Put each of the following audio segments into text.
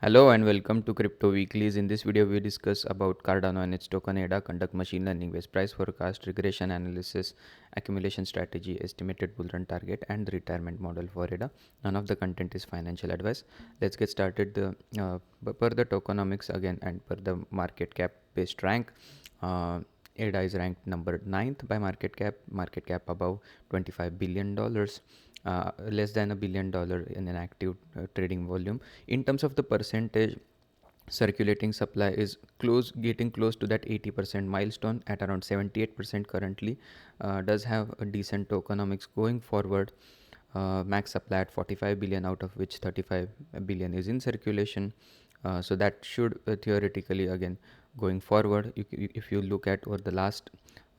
Hello and welcome to Crypto Weeklies. In this video, we discuss about Cardano and its token ADA, conduct machine learning based price forecast, regression analysis, accumulation strategy, estimated bull run target, and the retirement model for ADA. None of the content is financial advice. Let's get started. Per the tokenomics again and per the market cap based rank. ADA is ranked number 9th by market cap above $25 billion, less than $1 billion in an active trading volume. In terms of the percentage, circulating supply is getting close to that 80% milestone at around 78% currently. Does have a decent tokenomics going forward. Max supply at 45 billion, out of which 35 billion is in circulation. So that should theoretically, again, going forward, if you look at over the last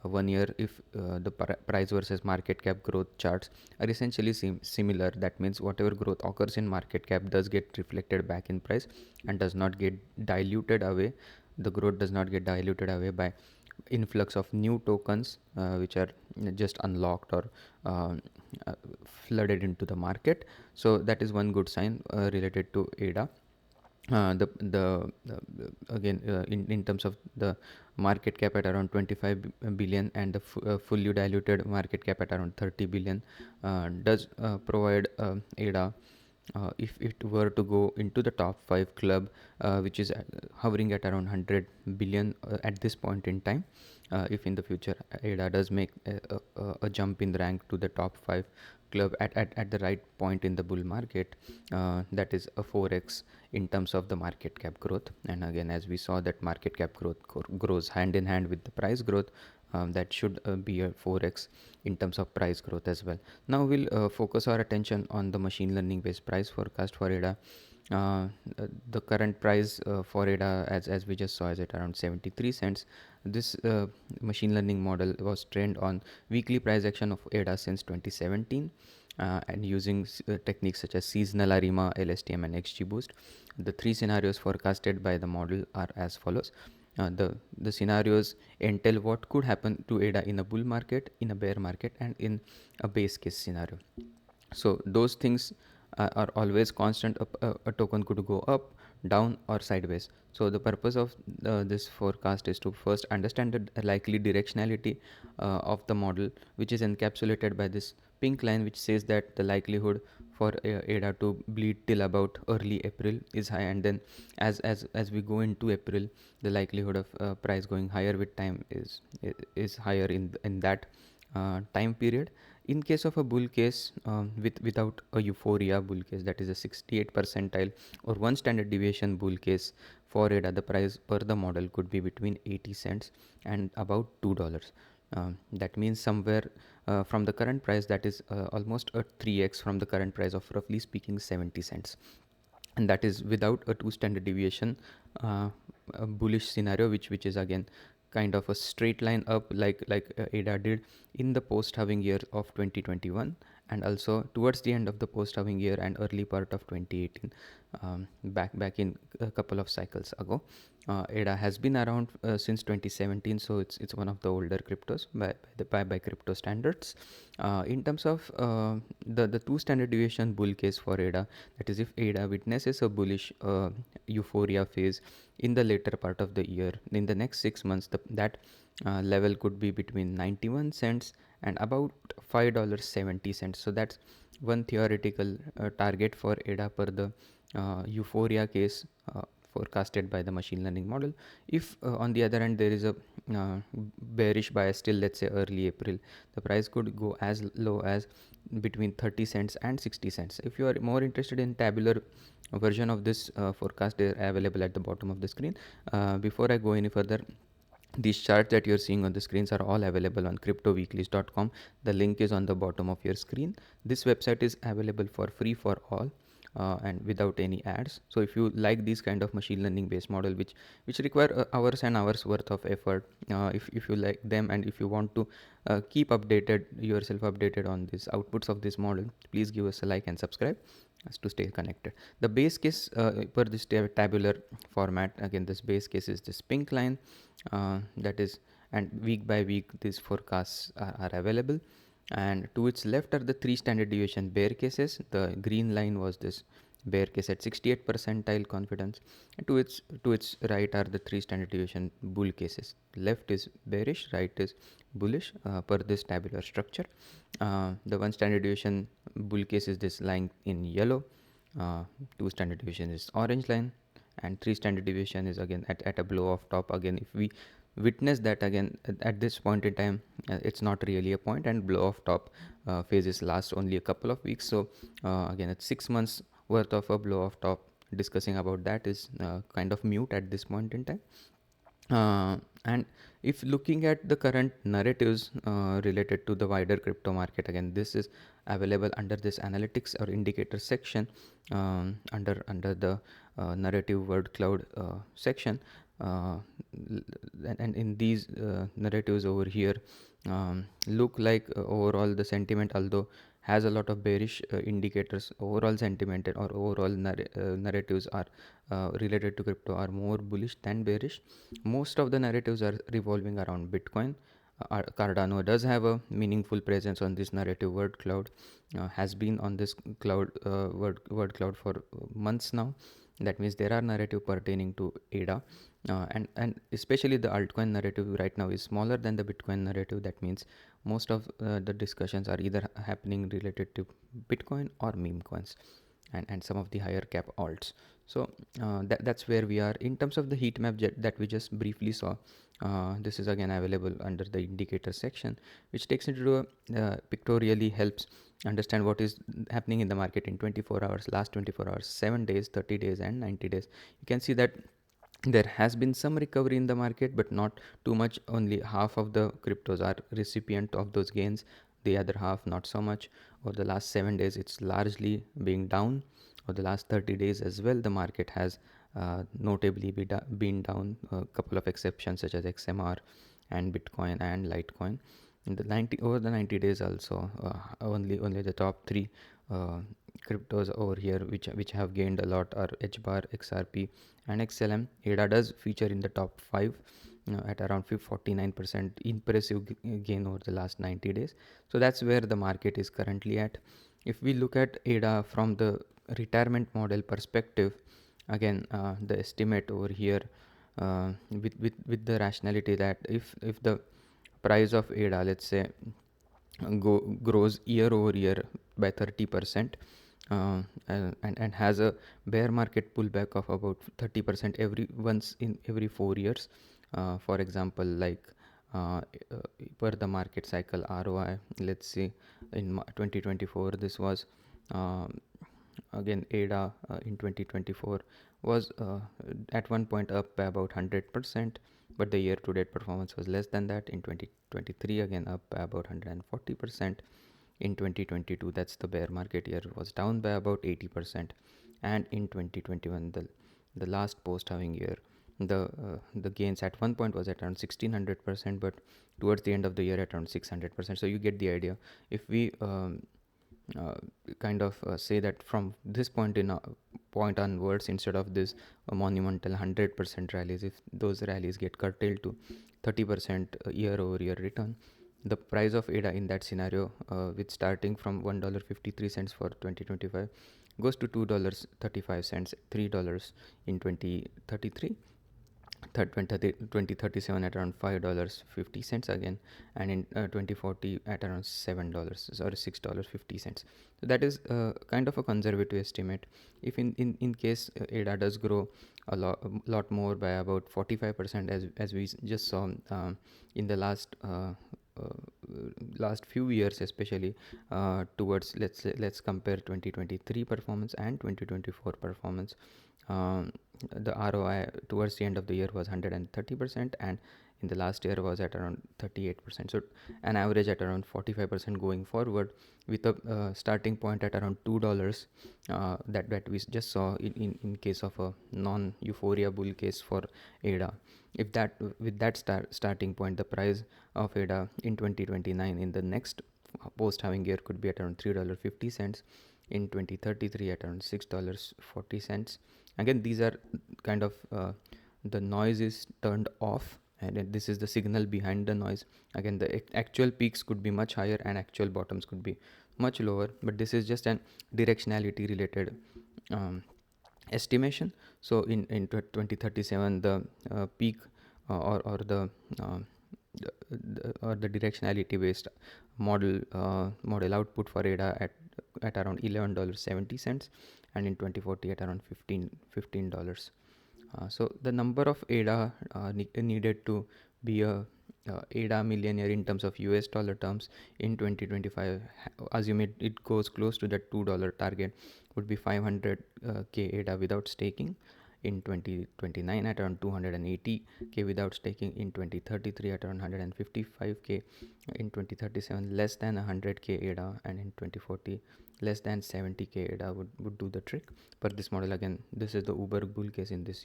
1 year, if the price versus market cap growth charts are essentially similar, that means whatever growth occurs in market cap does get reflected back in price and does not get diluted away. The growth does not get diluted away by influx of new tokens which are just unlocked or uh, flooded into the market. So that is one good sign related to ADA. Again, in terms of the market cap at around 25 billion and the fully diluted market cap at around 30 billion does provide ADA, if it were to go into the top 5 club, which is hovering at around 100 billion at this point in time. If in the future ADA does make a jump in the rank to the top 5 club at the right point in the bull market, that is a 4x in terms of the market cap growth. And again, as we saw, that market cap growth grows hand in hand with the price growth. That should be a 4x in terms of price growth as well. Now we'll focus our attention on the machine learning based price forecast for ADA. The current price for ADA, as we just saw, is at around 73 cents. This machine learning model was trained on weekly price action of ADA since 2017, and using techniques such as seasonal ARIMA, LSTM, and XGBoost. The three scenarios forecasted by the model are as follows. The scenarios entail what could happen to ADA in a bull market, in a bear market, and in a base case scenario. So those things are always constant. A token could go up, down, or sideways. So the purpose of this forecast is to first understand the likely directionality of the model, which is encapsulated by this pink line, which says that the likelihood for ADA to bleed till about early April is high, and then as we go into April, the likelihood of price going higher with time is higher in that time period. In case of a bull case, without a euphoria bull case, that is a 68 percentile or 1 standard deviation bull case for ADA, the price per the model could be between 80 cents and about $2. That means somewhere from the current price, that is almost a 3x from the current price of, roughly speaking, 70 cents. And that is without a 2 standard deviation a bullish scenario, which is again kind of a straight line up, like ADA did in the post halving year of 2021, and also towards the end of the post halving year and early part of 2018, back in a couple of cycles ago. ADA has been around since 2017, so it's one of the older cryptos by crypto standards. In terms of the 2 standard deviation bull case for ADA, that is if ADA witnesses a bullish euphoria phase in the later part of the year, in the next 6 months, that level could be between 91 cents and about $5.70. So that's one theoretical target for ADA per the euphoria case forecasted by the machine learning model. If on the other hand there is a bearish bias till, let's say, early April, the price could go as low as between 30 cents and 60 cents. If you are more interested in tabular version of this forecast, they are available at the bottom of the screen. Before I go any further, these charts that you're seeing on the screens are all available on cryptoweeklies.com. The link is on the bottom of your screen. This website is available for free for all. And without any ads. So if you like these kind of machine learning based model which require hours and hours worth of effort, if you like them and if you want to keep yourself updated on these outputs of this model, please give us a like and subscribe as to stay connected. The base case per this tabular format, again this base case is this pink line, that is, and week by week these forecasts are available. And to its left are the 3 standard deviation bear cases. The green line was this bear case at 68 percentile confidence, and to its right are the three standard deviation bull cases. Left is bearish, right is bullish, per this tabular structure. The one standard deviation bull case is this line in yellow, two standard deviation is orange line, and three standard deviation is again at a blow off top. Again, if we witness that again at this point in time, it's not really a point, and blow off top phases last only a couple of weeks. So again, it's 6 months worth of a blow off top. Discussing about that is kind of mute at this point in time. And if looking at the current narratives related to the wider crypto market, again, this is available under this analytics or indicator section, under the narrative word cloud section. uh, and in these narratives over here, look like overall the sentiment, although has a lot of bearish indicators, overall sentiment or overall narratives are related to crypto are more bullish than bearish. Most of the narratives are revolving around Bitcoin. Cardano does have a meaningful presence on this narrative word cloud, has been on this cloud word cloud for months now. That means there are narrative pertaining to ADA, and especially the altcoin narrative right now is smaller than the Bitcoin narrative. That means most of the discussions are either happening related to Bitcoin or meme coins, and some of the higher cap alts. So that's where we are in terms of the heat map that we just briefly saw. This is again available under the indicator section, which takes into pictorially helps understand what is happening in the market in 24 hours, last 24 hours, 7 days, 30 days, and 90 days. You can see that there has been some recovery in the market, but not too much. Only half of the cryptos are recipient of those gains, the other half not so much. Over the last 7 days, it's largely being down. Over the last 30 days as well, the market has notably been down. A couple of exceptions such as XMR and Bitcoin and Litecoin. In the 90 over the 90 days also, only the top three uh, cryptos over here which have gained a lot are HBAR, XRP, and XLM. ADA does feature in the top 5 at around 49%, impressive gain over the last 90 days. So that's where the market is currently at. If we look at ADA from the retirement model perspective, again, the estimate over here, with the rationality that if the price of ADA, let's say, grows year over year by 30%, and has a bear market pullback of about 30% every 4 years. For example, like uh, uh, per the market cycle ROI, let's say in 2024, this was again ADA in 2024 was at one point up by about 100%, but the year to date performance was less than that. In 2023, again up by about 140%. In 2022, that's the bear market year, was down by about 80%. And in 2021, the last post halving year, the gains at one point was at around 1600%, but towards the end of the year at around 600%. So you get the idea. If we uh, kind of say that from this point onwards, instead of this monumental 100% rallies, if those rallies get curtailed to 30% year over year return, the price of ADA in that scenario, with starting from $1.53 for 2025, goes to $2.35, $3 in 2033, 2037 at around $5.50 again, and in 2040 at around $7, sorry, $6.50. So that is kind of a conservative estimate. If in case ADA does grow a lot more by about 45%, as we just saw in the last few years, especially towards, let's compare 2023 performance and 2024 performance. The ROI towards the end of the year was 130%, and in the last year was at around 38%. So an average at around 45% going forward, with a starting point at around $2, that we just saw in case of a non-euphoria bull case for ADA. If that with that starting point, the price of ADA in 2029, in the next post halving year, could be at around $3.50. In 2033 at around $6.40. Again, these are kind of the noise is turned off, and this is the signal behind the noise. Again, the actual peaks could be much higher and actual bottoms could be much lower, but this is just an directionality related estimation. So in 2037, the peak or the directionality based model output for ADA at around $11.70, and in 2040 at around $15. So the number of ADA needed to be a ADA millionaire in terms of US dollar terms in 2025, assume it goes close to that $2 target, would be 500k ADA without staking in 2029, at around 280k without staking in 2033, at around 155k in 2037, less than 100k ADA, and in 2040 less than 70k ADA would do the trick. Per this model, again, this is the Uber bull case in this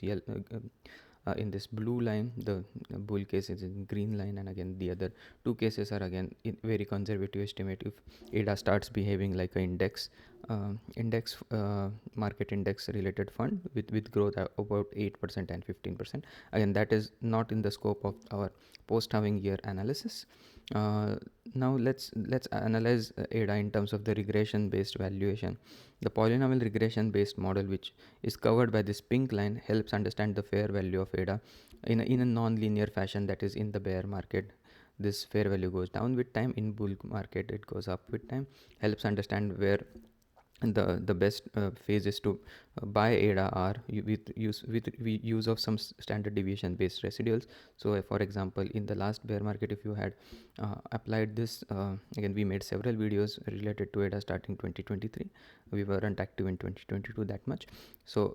in this blue line. The bull case is in green line, and again the other two cases are again in very conservative estimate. If ADA starts behaving like an market index related fund with growth about 8% and 15%, again that is not in the scope of our post halving year analysis. Now let's analyze ADA in terms of the regression based valuation. The polynomial regression based model, which is covered by this pink line, helps understand the fair value of ADA in a non-linear fashion. That is, in the bear market, this fair value goes down with time. In bull market, it goes up with time. Helps understand where the best phase is to buy ADA are with use of some standard deviation based residuals. So for example, in the last bear market, if you had applied this, again we made several videos related to ADA starting 2023. We weren't active in 2022 that much. So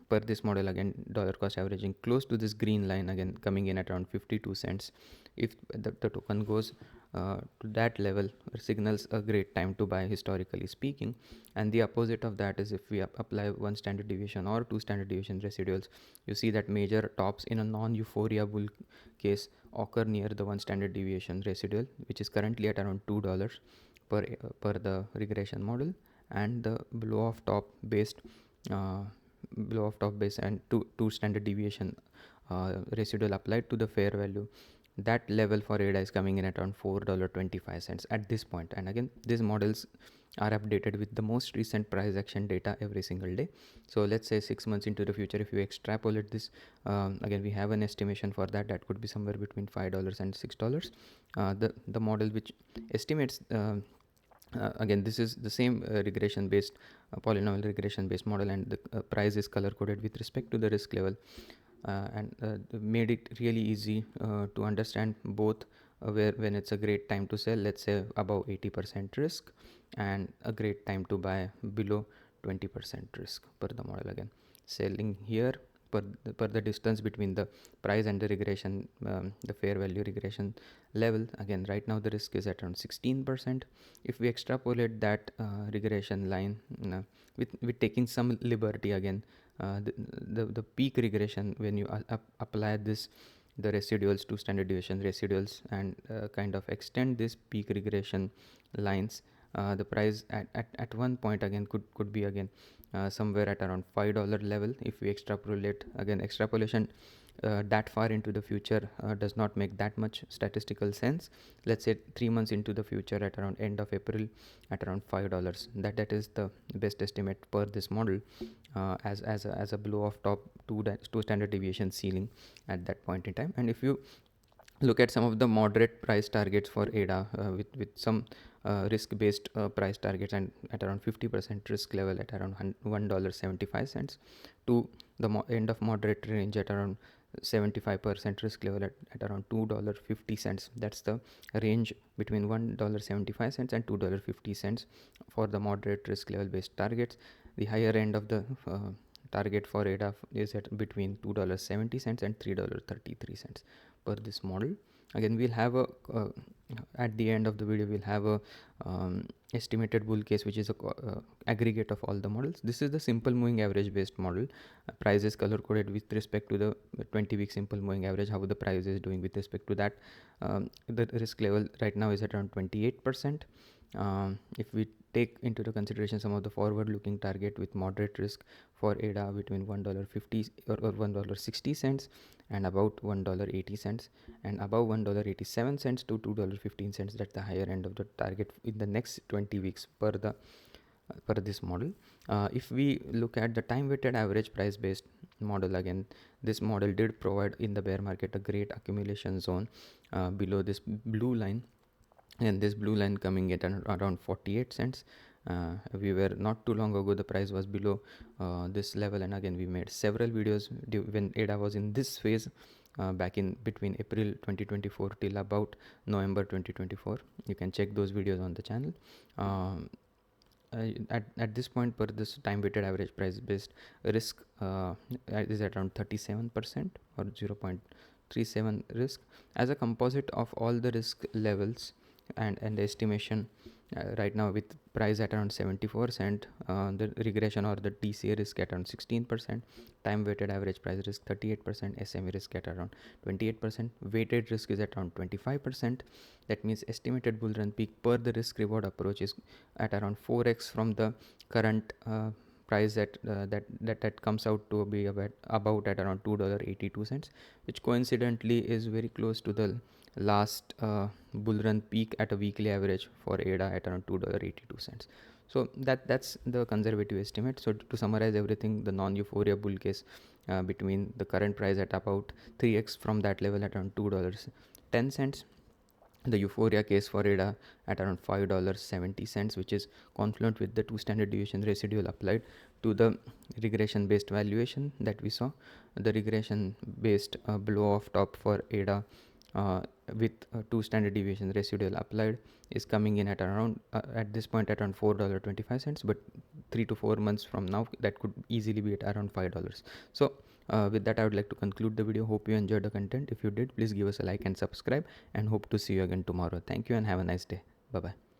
per this model, again dollar cost averaging close to this green line, again coming in at around 52 cents. If the token goes to that level, signals a great time to buy historically speaking. And the opposite of that is if we apply one standard deviation or two standard deviation residuals, you see that major tops in a non-euphoria bull case occur near the one standard deviation residual, which is currently at around $2 per the regression model, and the blow off top based and two standard deviation residual applied to the fair value. That level for ADA is coming in at around $4.25 at this point. And again, these models are updated with the most recent price action data every single day. So let's say 6 months into the future, if you extrapolate this, again we have an estimation for that could be somewhere between $5 and $6. The model which estimates again, this is the same regression based polynomial regression based model, and the price is color coded with respect to the risk level. And made it really easy to understand both when it's a great time to sell, let's say above 80% risk, and a great time to buy below 20% risk per the model. Again, selling here per the distance between the price and the regression, the fair value regression level. Again, right now the risk is at around 16%. If we extrapolate that regression line with taking some liberty, again the peak regression, when you apply this the residuals to standard deviation residuals and kind of extend this peak regression lines, the price at one point again could be again somewhere at around $5 level. If we extrapolate, again extrapolation that far into the future does not make that much statistical sense. Let's say 3 months into the future, at around end of April, at around $5. That is the best estimate per this model, as a blow off top two standard deviation ceiling at that point in time. And if you look at some of the moderate price targets for ADA with some risk based price targets, and at around 50% risk level at around $1.75 to the end of moderate range at around 75% risk level at around $2.50. That's the range between $1.75 and $2.50 for the moderate risk level based targets. The higher end of the target for ADA is at between $2.70 and $3.33 per this model. Again, we'll have a at the end of the video we'll have a estimated bull case, which is a aggregate of all the models. This is the simple moving average based model. Price is color coded with respect to the 20-week simple moving average, how the price is doing with respect to that. The risk level right now is at around 28%. If we take into the consideration some of the forward looking target with moderate risk for ADA between $1.50 or $1.60 and about $1.80, and above $1.87 to $2.15, that's the higher end of the target in the next 20 weeks per the per this model. If we look at the time weighted average price based model, again this model did provide in the bear market a great accumulation zone below this blue line, and this blue line coming at around 48 cents. We were not too long ago, the price was below this level, and again we made several videos when ADA was in this phase back in between April 2024 till about November 2024. You can check those videos on the channel. At this point, per this time weighted average price based risk is at around 37% or 0.37 risk as a composite of all the risk levels and the estimation. Right now with price at around 74 cent, the regression or the TCA risk at around 16%, time weighted average price risk 38%, SME risk at around 28%, weighted risk is at around 25%. That means estimated bull run peak per the risk reward approach is at around 4x from the current price that comes out to be about at around $2.82, which coincidentally is very close to the last bull run peak at a weekly average for ADA at around $2.82. So that's the conservative estimate. So to summarize everything, the non-euphoria bull case between the current price at about 3x from that level at around $2.10, the euphoria case for ADA at around $5.70, which is confluent with the 2 standard deviation residual applied to the regression based valuation that we saw. The regression based blow off top for ADA with 2 standard deviation residual applied is coming in at around at this point at around $4.25, but 3 to 4 months from now that could easily be at around $5. So with that, I would like to conclude the video. Hope you enjoyed the content. If you did, please give us a like and subscribe, and hope to see you again tomorrow. Thank you and have a nice day. Bye bye.